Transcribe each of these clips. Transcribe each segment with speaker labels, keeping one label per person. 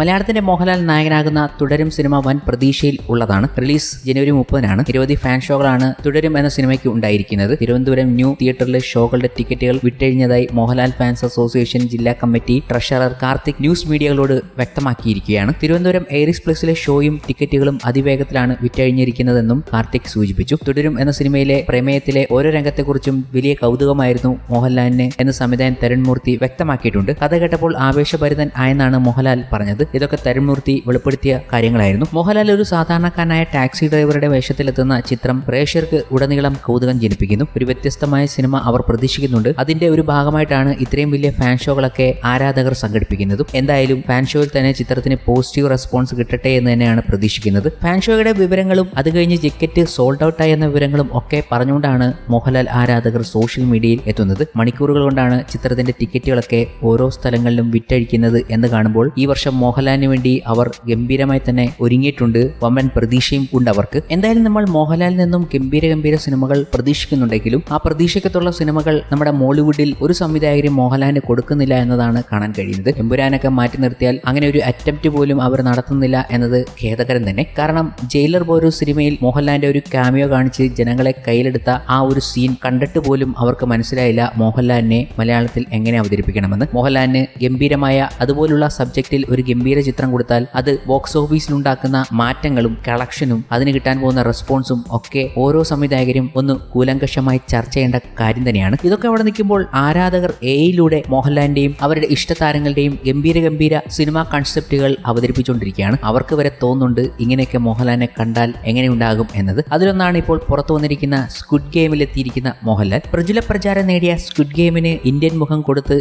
Speaker 1: മലയാളത്തിന്റെ മോഹൻലാൽ നായകനാകുന്ന തുടരും സിനിമ വൻ പ്രതീക്ഷയിൽ ഉള്ളതാണ്. റിലീസ് ജനുവരി 30-നാണ്. നിരവധി ഫാൻ ഷോകളാണ് തുടരും എന്ന സിനിമയ്ക്ക് ഉണ്ടായിരിക്കുന്നത്. തിരുവനന്തപുരം ന്യൂ തിയേറ്ററിലെ ഷോകളുടെ ടിക്കറ്റുകൾ വിറ്റഴിഞ്ഞതായി മോഹൻലാൽ ഫാൻസ് അസോസിയേഷൻ ജില്ലാ കമ്മിറ്റി ട്രഷറർ കാർത്തിക് ന്യൂസ് മീഡിയകളോട് വ്യക്തമാക്കിയിരിക്കുകയാണ്. തിരുവനന്തപുരം എയറിസ് പ്ലസിലെ ഷോയും ടിക്കറ്റുകളും അതിവേഗത്തിലാണ് വിറ്റഴിഞ്ഞിരിക്കുന്നതെന്നും കാർത്തിക് സൂചിപ്പിച്ചു. തുടരും എന്ന സിനിമയിലെ പ്രമേയത്തിലെ ഓരോ രംഗത്തെക്കുറിച്ചും വലിയ കൗതുകമായിരുന്നു മോഹൻലാലിന് എന്ന് സംവിധായകൻ തരുൺമൂർത്തി വ്യക്തമാക്കിയിട്ടുണ്ട്. കഥ കേട്ടപ്പോൾ ആവേശഭരിതൻ ആയെന്നാണ് മോഹൻലാൽ പറഞ്ഞത്. ഇതൊക്കെ തരുൺമൂർത്തി വെളിപ്പെടുത്തിയ കാര്യങ്ങളായിരുന്നു. മോഹൻലാൽ ഒരു സാധാരണക്കാരനായ ടാക്സി ഡ്രൈവറുടെ വേഷത്തിലെത്തുന്ന ചിത്രം പ്രേക്ഷകർക്ക് ഉടനീളം കൗതുകം ജനിപ്പിക്കുന്നു. ഒരു വ്യത്യസ്തമായ സിനിമ അവർ പ്രതീക്ഷിക്കുന്നുണ്ട്. അതിന്റെ ഒരു ഭാഗമായിട്ടാണ് ഇത്രയും വലിയ ഫാൻ ഷോകളൊക്കെ ആരാധകർ സംഘടിപ്പിക്കുന്നതും. എന്തായാലും ഫാൻ ഷോയിൽ തന്നെ ചിത്രത്തിന് പോസിറ്റീവ് റെസ്പോൺസ് കിട്ടട്ടെ എന്ന് തന്നെയാണ് പ്രതീക്ഷിക്കുന്നത്. ഫാൻ ഷോയുടെ വിവരങ്ങളും അത് കഴിഞ്ഞ് ടിക്കറ്റ് സോൾഡ് ഔട്ട് ആയി എന്ന വിവരങ്ങളും ഒക്കെ പറഞ്ഞുകൊണ്ടാണ് മോഹൻലാൽ ആരാധകർ സോഷ്യൽ മീഡിയയിൽ എത്തുന്നത്. മണിക്കൂറുകൾ കൊണ്ടാണ് ചിത്രത്തിന്റെ ടിക്കറ്റുകളൊക്കെ ഓരോ സ്ഥലങ്ങളിലും വിറ്റഴിക്കുന്നത് എന്ന് കാണുമ്പോൾ ഈ വർഷം മോഹൻലാലിന് വേണ്ടി അവർ ഗംഭീരമായി തന്നെ ഒരുങ്ങിയിട്ടുണ്ട്. വമ്പൻ പ്രതീക്ഷയും ഉണ്ട് അവർക്ക്. എന്തായാലും നമ്മൾ മോഹൻലാലിൽ നിന്നും ഗംഭീര സിനിമകൾ പ്രതീക്ഷിക്കുന്നുണ്ടെങ്കിലും ആ പ്രതീക്ഷയ്ക്കത്തുള്ള സിനിമകൾ നമ്മുടെ മോളിവുഡിൽ ഒരു സംവിധായകരും മോഹൻലാലിന് കൊടുക്കുന്നില്ല എന്നതാണ് കാണാൻ കഴിയുന്നത്. എമ്പുരാനൊക്കെ മാറ്റി നിർത്തിയാൽ അങ്ങനെ ഒരു അറ്റംപ്റ്റ് പോലും അവർ നടത്തുന്നില്ല എന്നത് ഖേദകരം തന്നെ. കാരണം ജയിലർ പോലൊരു സിനിമയിൽ മോഹൻലാലിന്റെ ഒരു കാമിയോ കാണിച്ച് ജനങ്ങളെ കയ്യിലെടുത്ത ആ ഒരു സീൻ കണ്ടിട്ട് പോലും അവർക്ക് മനസ്സിലായില്ല മോഹൻലാലിനെ മലയാളത്തിൽ എങ്ങനെ അവതരിപ്പിക്കണമെന്ന്. മോഹൻലാലിന് ഗംഭീരമായ അതുപോലുള്ള സബ്ജക്റ്റിൽ ഒരു ഗംഭീര ചിത്രം കൊടുത്താൽ അത് ബോക്സ് ഓഫീസിലുണ്ടാക്കുന്ന മാറ്റങ്ങളും കളക്ഷനും അതിന് കിട്ടാൻ പോകുന്ന റെസ്പോൺസും ഒക്കെ ഓരോ സംവിധായകരും ഒന്ന് കൂലങ്കഷമായി ചർച്ച ചെയ്യേണ്ട കാര്യം തന്നെയാണ്. ഇതൊക്കെ അവിടെ നിൽക്കുമ്പോൾ ആരാധകർ എയിലൂടെ മോഹൻലാലിന്റെയും അവരുടെ ഇഷ്ടതാരങ്ങളുടെയും ഗംഭീര സിനിമാ കൺസെപ്റ്റുകൾ അവതരിപ്പിച്ചുകൊണ്ടിരിക്കുകയാണ്. അവർക്ക് വരെ തോന്നുന്നുണ്ട് ഇങ്ങനെയൊക്കെ മോഹൻലാലിനെ കണ്ടാൽ എങ്ങനെയുണ്ടാകും എന്നത്. അതിലൊന്നാണ് ഇപ്പോൾ പുറത്തു വന്നിരിക്കുന്ന സ്ക്വിഡ് ഗെയിമിലെത്തിയിരിക്കുന്ന മോഹൻലാൽ. പ്രചുല പ്രചാരം നേടിയ സ്ക്വിഡ് ഗെയിമിന് ഇന്ത്യൻ മുഖം കൊടുത്ത്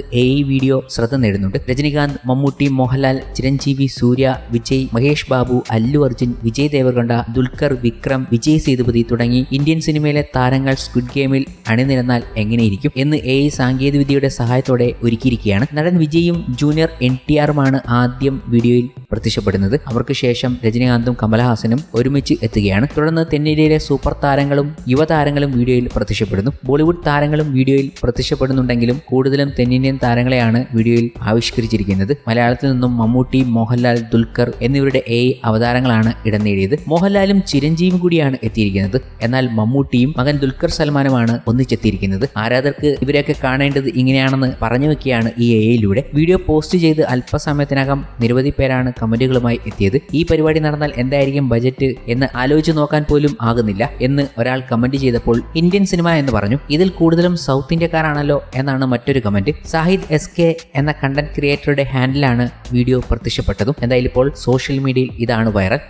Speaker 1: വീഡിയോ ശ്രദ്ധ നേടുന്നുണ്ട്. രജനികാന്ത്, മമ്മൂട്ടി, മോഹൻലാൽ, ചിരഞ്ജീവി, സൂര്യ, വിജയ്, മഹേഷ് ബാബു, അല്ലു അർജുൻ, വിജയ് ദേവരകൊണ്ട, ദുൽഖർ, വിക്രം, വിജയ് സേതുപതി തുടങ്ങി ഇന്ത്യൻ സിനിമയിലെ താരങ്ങൾ സ്ക്വിഡ് ഗെയിമിൽ അണിനിരന്നാൽ എങ്ങനെയിരിക്കും എന്ന് സാങ്കേതികവിദ്യയുടെ സഹായത്തോടെ ഒരുക്കിയിരിക്കുകയാണ്. നടൻ വിജയും ജൂനിയർ NTRുമാണ് ആദ്യം വീഡിയോയിൽ പ്രത്യക്ഷപ്പെടുന്നത്. അവർക്ക് ശേഷം രജനികാന്തും കമലഹാസനും ഒരുമിച്ച് എത്തുകയാണ്. തുടർന്ന് തെന്നിന്ത്യയിലെ സൂപ്പർ താരങ്ങളും യുവതാരങ്ങളും വീഡിയോയിൽ പ്രത്യക്ഷപ്പെടുന്നു. ബോളിവുഡ് താരങ്ങളും വീഡിയോയിൽ പ്രത്യക്ഷപ്പെടുന്നുണ്ടെങ്കിലും കൂടുതലും തെന്നിന്ത്യൻ താരങ്ങളെയാണ് വീഡിയോയിൽ ആവിഷ്കരിച്ചിരിക്കുന്നത്. മലയാളത്തിൽ നിന്നും മമ്മൂട്ടി, മോഹൻലാൽ, ദുൽഖർ എന്നിവരുടെ അവതാരങ്ങളാണ് ഇടം നേടിയത്. മോഹൻലാലും ചിരഞ്ജീവിയും കൂടിയാണ് എത്തിയിരിക്കുന്നത്. എന്നാൽ മമ്മൂട്ടിയും മകൻ ദുൽഖർ സൽമാനുമാണ് ഒന്നിച്ചെത്തിയിരിക്കുന്നത്. ആരാധകർക്ക് ഇവരെയൊക്കെ കാണേണ്ടത് ഇങ്ങനെയാണെന്ന് പറഞ്ഞു വെക്കുകയാണ് ഈ യിലൂടെ. വീഡിയോ പോസ്റ്റ് ചെയ്ത് അല്പസമയത്തിനകം നിരവധി പേരാണ് കമന്റുകളുമായി എത്തിയത്. ഈ പരിപാടി നടന്നാൽ എന്തായിരിക്കും ബജറ്റ് എന്ന് ആലോചിച്ച് നോക്കാൻ പോലും ആകുന്നില്ല എന്ന് ഒരാൾ കമന്റ് ചെയ്തപ്പോൾ ഇന്ത്യൻ സിനിമ എന്ന് പറഞ്ഞു. ഇതിൽ കൂടുതലും സൗത്ത് ഇന്ത്യക്കാരാണല്ലോ എന്നാണ് മറ്റൊരു കമന്റ്. സാഹിദ് SK എന്ന കണ്ടന്റ് ക്രിയേറ്ററുടെ ഹാൻഡിലാണ് വീഡിയോ പ്രത്യക്ഷപ്പെട്ടതും. എന്തായാലും ഇപ്പോൾ സോഷ്യൽ മീഡിയയിൽ ഇതാണ് വൈറൽ.